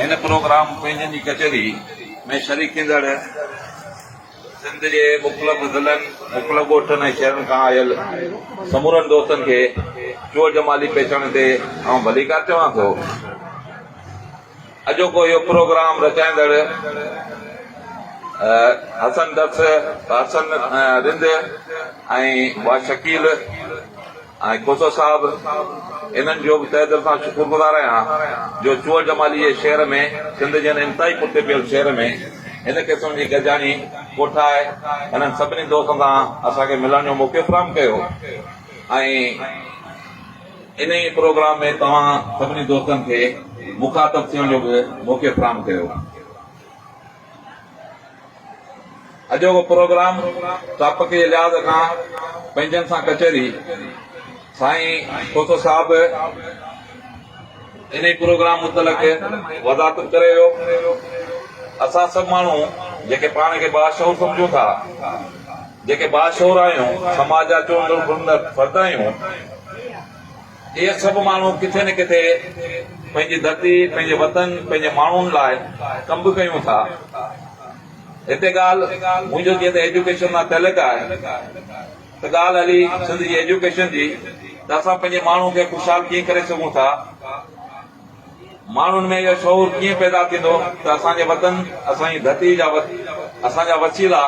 इन प्रोग्राम पंहिंजनि जी कचहरी में शरीक थींदड़ सिंध जे मुख़्तलिफ़ ज़िलनि मुख़्तलिफ़ ॻोठनि ऐं शहरनि खां आयल समूरनि दोस्तनि खे चोर जमाली पेचण ते आउं भलीकार चवां थो। अॼोको इहो प्रोग्राम रचाईंदड़ हसन दस हसन रिंद ऐं वा शकील ऐं खोसो साहब इन्हनि जो बि तहे दिल सां शुक्रगुज़ार आहियां जो चोर जमाली जे शहर में सिंध जे इंतिहाई पुठिते पियल शहर में हिन क़िस्म जी गजानी कोठाए हिननि सभिनी दोस्तनि सां असांखे मिलण जो मौक़ो फ़राहम कयो ऐं इन ई प्रोग्राम में तव्हां सभिनी दोस्तनि खे मुखातब थियण जो बि मौक़ो फ़राहम कयो। अॼोको प्रोग्राम तापक जे लिहाज़ खां पंहिंजनि सां कचहरी साईं खोसो साहब इन प्रोग्राम मुतलक वज़ाहत करे वियो। असां सभु माण्हू जेके पाण खे बाशऊर सम्झूं था, जेके बाशऊर आहियूं, समाज जा चूंडल घुरंदड़ फर्द आहियूं, इहे सभु माण्हू किथे न किथे पंहिंजी धरती, पंहिंजे वतन, पंहिंजे माण्हुनि लाइ कम बि कयूं था। हिते ॻाल्हि मुंहिंजो जीअं त एजुकेशन सां तइल्लुक़ आहे त ॻाल्हि हली सिंध जी एजुकेशन जी, त असां पंहिंजे माण्हू खे ख़ुशहाल कीअं करे सघूं था, माण्हुनि में इहो शऊर कीअं पैदा थींदो त असांजे वतन, असांजी धरती जा असांजा वसीला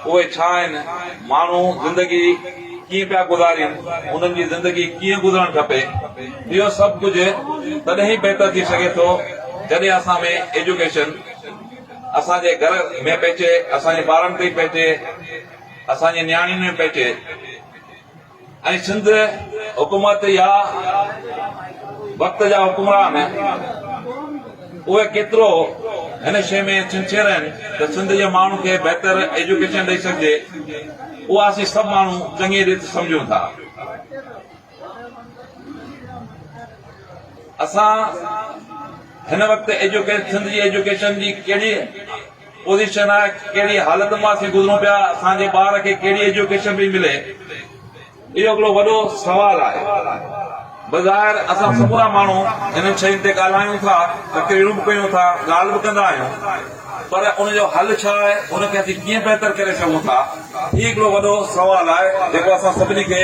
उहे छा आहिनि, माण्हू ज़िंदगी कीअं पिया गुज़ारीनि, उन्हनि जी ज़िंदगी कीअं गुज़रणु खपे, इहो सभु कुझु तॾहिं ई बहितर थी सघे थो जॾहिं असां में एजुकेशन असांजे घर में पहुचे, असांजे ॿारनि ताईं पहुचे, असांजे नियाणियुनि में पहुचे। ऐं सिंध हुकूमत या वक़्त जा हुकुमरान उहे केतिरो हिन शइ में सिंसियर आहिनि त सिंध जे माण्हू खे बहितर एजुकेशन ॾेई सघिजे, उहा असीं सभु माण्हू चङी रीति सम्झूं था। असां हिन वक़्तु सिंध जी एजुकेशन जी कहिड़ी पोज़ीशन आहे, कहिड़ी हालत मां असीं गुज़रूं पिया, असांजे ॿार खे कहिड़ी एजुकेशन पई मिले, इहो हिकिड़ो वॾो सुवाल आहे। बज़ाहिर असां समूरा माण्हू हिननि शयुनि ते ॻाल्हायूं था, तकरीरूं बि कयूं था, ॻाल्हि बि कंदा आहियूं, पर उनजो हल छा आहे, उनखे असीं कीअं बहितर करे सघूं था, हीउ हिकिड़ो वॾो सुवाल आहे जेको असां सभिनी खे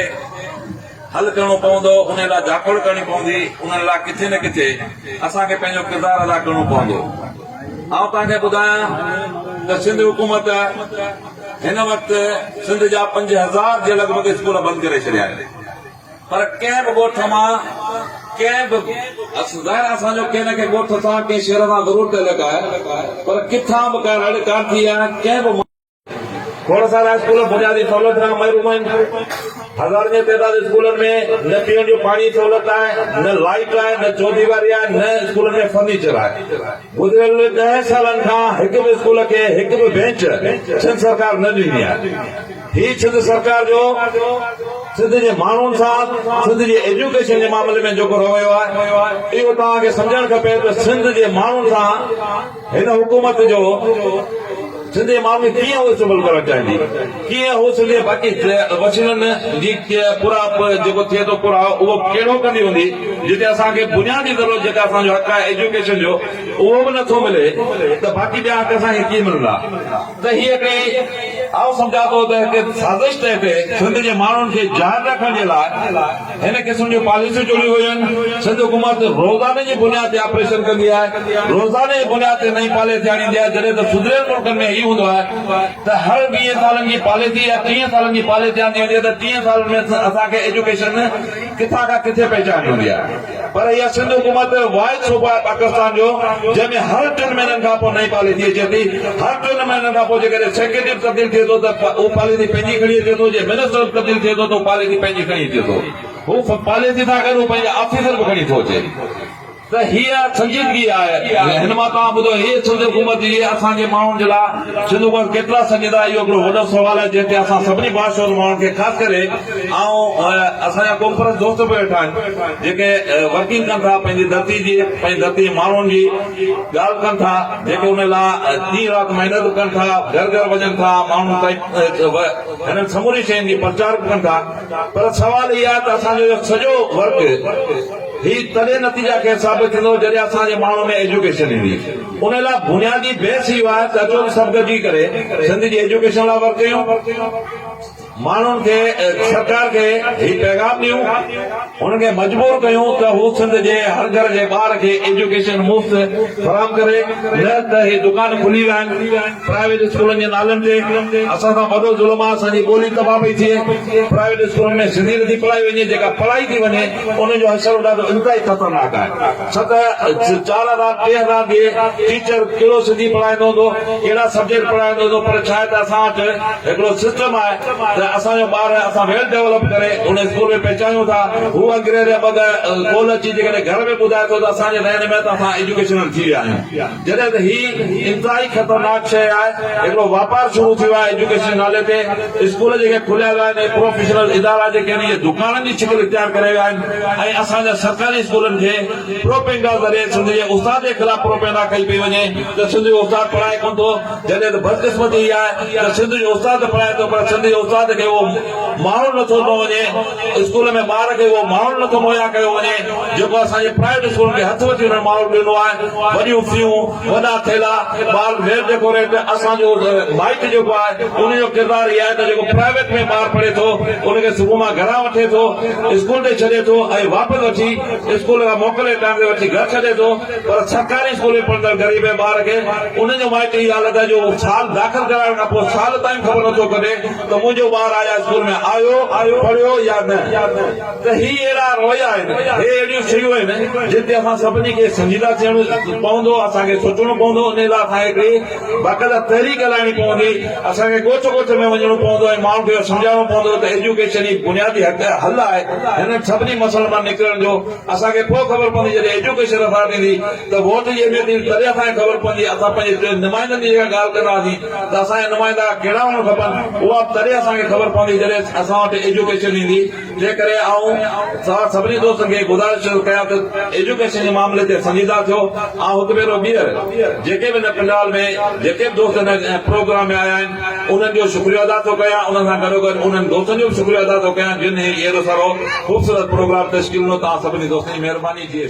हल करणो पवंदो। उन लाइ झाकोड़ करणी पवंदी, उन लाइ किथे न किथे असांखे पंहिंजो किरदारु अदा करणो पवंदो। आउं तव्हांखे ॿुधायां त सिंध हुकूमत हिन वक़्तु सिंध जा 5000 जे लॻभॻि स्कूल बंदि करे छॾिया आहिनि, पर कंहिं बि ॻोठ मां कंहिं बि ज़ाहिर असांजो कंहिं न कंहिं ॻोठ सां कंहिं शहर सां ज़रूर तइल्लुक़ आहे, पर किथां बि का रड़ कान थी आहे। कंहिं बि खोड़ सारा स्कूल बुनियादी सहूलियत खां महरूम आहिनि। हज़ार जे तइदाद स्कूलनि में न पीअण जो पाणी सहूलियत आहे, न लाइट आहे, न चौधीवारी आहे, न स्कूलनि में फर्नीचर आहे। गुज़िरियल 10 सालनि खां हिकु बि स्कूल खे हिकु बि बेंच सिंध सरकार न ॾिनी आहे। ही सिंध सरकार जो सिंध जे माण्हुनि सां सिंध जी एजुकेशन जे मामले में जेको रवैयो आहे, इहो तव्हांखे सम्झणु खपे त सिंध जे माण्हुनि सां हिन हुकूमत जो सिंध जे माण्हुनि कीअं उहो सुबल करणु चाहींदी, कीअं उहो सिंध जे बाक़ी वसीलनि जी पूरा जेको थिए थो पूरा उहो कहिड़ो कंदी हूंदी, जिते असांखे बुनियादी ज़रूरत जेका असांजो हक़ आहे एजुकेशन जो उहो बि नथो मिले, त बाक़ी ॿिया हक़ असांखे कीअं मिलंदा। त हीअ हिकिड़ी आउं सम्झां थो त हिकु साज़िश तहत सिंध जे माण्हुनि खे ज़ाहिर रखण जे लाइ हिन क़िस्म जूं पॉलिसियूं जुड़ियूं हुयूं। सिंध हुकूमत रोज़ाने जी बुनियाद ते ऑपरेशन कंदी आहे, रोज़ाने जी बुनियाद ते नई पॉलिसी आणींदी आहे, जॾहिं त सुधरियल मुल्कनि में ही हूंदो आहे त हर 20 सालनि जी पॉलिसी या 30 सालनि जी पॉलिसी आंदी हूंदी आहे त 30 सालनि में असांखे एजुकेशन किथां खां किथे पहुचाइणी हूंदी आहे। पर इहा सिंध हुकूमत वाहिद सूबो आहे पाकिस्तान जो जंहिंमें हर 3 महीननि खां पोइ नई पॉलिसी अचे थी। हर 3 महीननि खां पोइ जेकॾहिं सेक्रेटरी तब्दील थिए थो त उहो पॉलिसी पंहिंजी खणी अचे थो, जे मिनिस्टर तब्दील थिए थो त पॉलिसी पंहिंजी खणी अचे थो, हू पॉलिसी सां गॾु पंहिंजा ऑफिसर बि खणी थो अचे। त हीअ संजीदगी आहे। हिन मां तव्हां ॿुधो हीअ सिंध हुकूमत जी असांजे माण्हुनि जे लाइ सिंध हुकूमत केतिरा संजीदा, इहो हिकिड़ो वॾो सुवाल आहे जंहिं ते असां सभिनी बाशऊर माण्हुनि खे ख़ासि करे ऐं असांजा कॉन्फ्रेंस दोस्त बि वेठा आहिनि जेके वर्किंग कनि था, पंहिंजी धरती जी, पंहिंजी धरती माण्हुनि जी ॻाल्हि कनि था, जेके उन लाइ ॾींहुं राति महिनत कनि था, घर घर वञनि था, माण्हुनि ताईं हिननि समूरी शयुनि जी प्रचार कनि था। पर सवाल इहो आहे त असांजो सॼो वर्क ही तॾहिं नतीजा खे हिसाब साबित थींदो जॾहिं असांजे माण्हू में एजुकेशन ईंदी। उन लाइ बुनियादी बेस इहो आहे त अचो सभु गॾिजी करे सिंध जी एजुकेशन लाइ वर्क कयूं, माण्हुनि खे सरकार खे ही पैगाम ॾियूं, हुनखे मजबूर कयूं त हू सिंध जे हर घर जे ॿार खे एजुकेशन मुफ़्त फराहम करे। न त ही दुकान खुली विया आहिनि प्राइवेट स्कूलनि जे नालनि ते। असां सां वॾो ज़ुल्म आहे, असांजी ॿोली तबाह पई थिए। प्राइवेट स्कूलनि में सिंधी नथी पढ़ाई वञे, जेका पढ़ाई थी वञे उनजो असरु ॾाढो इंतिहाई ख़तरनाक आहे। 4,000-3,000 टीचर कहिड़ो सिंधी पढ़ाईंदो हूंदो, कहिड़ा सब्जेक्ट पढ़ाईंदो हूंदो, पर छा आहे त असां वटि हिकिड़ो सिस्टम आहे त असांजो ॿार असां वेल डेवलप करे उन स्कूल में पहुचायूं था। हू अंग्रेज कोल अची जेकॾहिं घर में ॿुधाए थो त असांजे रहन में त असां एजुकेशनल थी विया आहियूं, जॾहिं त ही इंतिहाई ख़तरनाक शइ आहे। हिकिड़ो वापार शुरू थियो आहे एजुकेशन नाले ते। स्कूल जेके खुलिया विया आहिनि, प्रोफेशनल इदारा जेके आहिनि, इहे दुकाननि जी शिकिल इख्तियार करे विया आहिनि। ऐं असांजा सरकारी स्कूलनि खे प्रोपेगेंडा ज़रिए सिंध जे उस्ताद जे ख़िलाफ़ प्रोपेगेंडा कई पई वञे त सिंध जो उस्ताद पढ़ाए कोन थो, जॾहिं त बदकिस्मती इहा आहे त सिंध जो उस्ताद पढ़ाए थो, पर सिंध जो उस्ताद खे उहो माण्हू नथो ॾिनो वञे, स्कूल में ॿार खे उहो माण्हू नथो मुहैया कयो वञे जेको असांजे प्राइवेट स्कूल खे हथ वठी हुन माण्हू ॾिनो आहे। वॾियूं फीयूं, वॾा थेला, ॿार वेल डेकोरेट। असांजो माइट जेको आहे उनजो किरदारु इहा आहे त जेको प्राइवेट में ॿार पढ़े थो उनखे सुबुह मां घरां वठे थो, स्कूल ते छॾे थो ऐं वापसि वठी स्कूल खां मोकिले टाइम ते वठी घर छॾे थो। पर सरकारी स्कूल में पढ़ंदड़ ग़रीब ॿार खे उनजो माइट इहा हालत आहे जो साल दाख़िल कराइण खां पोइ साल ताईं ख़बर नथो करे त मुंहिंजो ॿारु आया स्कूल में आयो पढ़ियो या न। त ही अहिड़ा रवैया आहिनि, हे अहिड़ियूं शयूं आहिनि जिते असां सभिनी खे संजीदा थियणो पवंदो, असांखे सोचणो पवंदो। उन लाइ असांखे हिकिड़ी बाक़ाइदा तहरीक हलाइणी पवंदी, असांखे ॻोठ ॻोठ में वञणो पवंदो ऐं माण्हुनि खे सम्झाइणो पवंदो त एजुकेशन ई बुनियादी हल आहे। हिन सभिनी मसइलनि मां निकिरण जो असांखे पोइ ख़बर पवंदी जॾहिं एजुकेशन असां ॾींदी त वोट जी अहमियत ईंदी, तॾहिं असांखे ख़बर पवंदी। असां पंहिंजे नुमाइंदनि जी जेका ॻाल्हि कंदासीं त असांजा नुमाइंदा कहिड़ा हुअणु खपनि, उहा तॾहिं असांखे ख़बर पवंदी जॾहिं असां वटि एजुकेशन ईंदी। जंहिं करे आऊं सभिनी दोस्तनि खे गुज़ारिश कयां त एजुकेशन जे मामले ते संजीदा थियो। ऐं हिकु भेरो ॿीहर जेके बि हिन पंडाल में जेके बि दोस्त हिन प्रोग्राम में आया आहिनि उन्हनि जो शुक्रिया अदा थो कयां, उन्हनि सां गॾोगॾु उन्हनि दोस्तनि जो बि शुक्रिया अदा थो कयां जिन अहिड़ो सारो ख़ूबसूरत प्रोग्राम तश्कील ॾिनो। तव्हां सभिनी दोस्तनि जी महिरबानी थी।